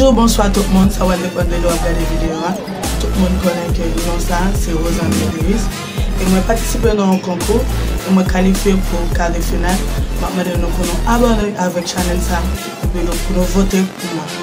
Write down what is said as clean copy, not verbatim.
Bonjour, bonsoir tout le monde, ça va dépendre de regarder la vidéo. Tout le monde connaît que non ça, c'est Andree. Et moi participer dans un concours et moi qualifié pour quart de finale. Maintenant nous pouvons abonner avec channel ça et puis nous pouvons voter pour moi.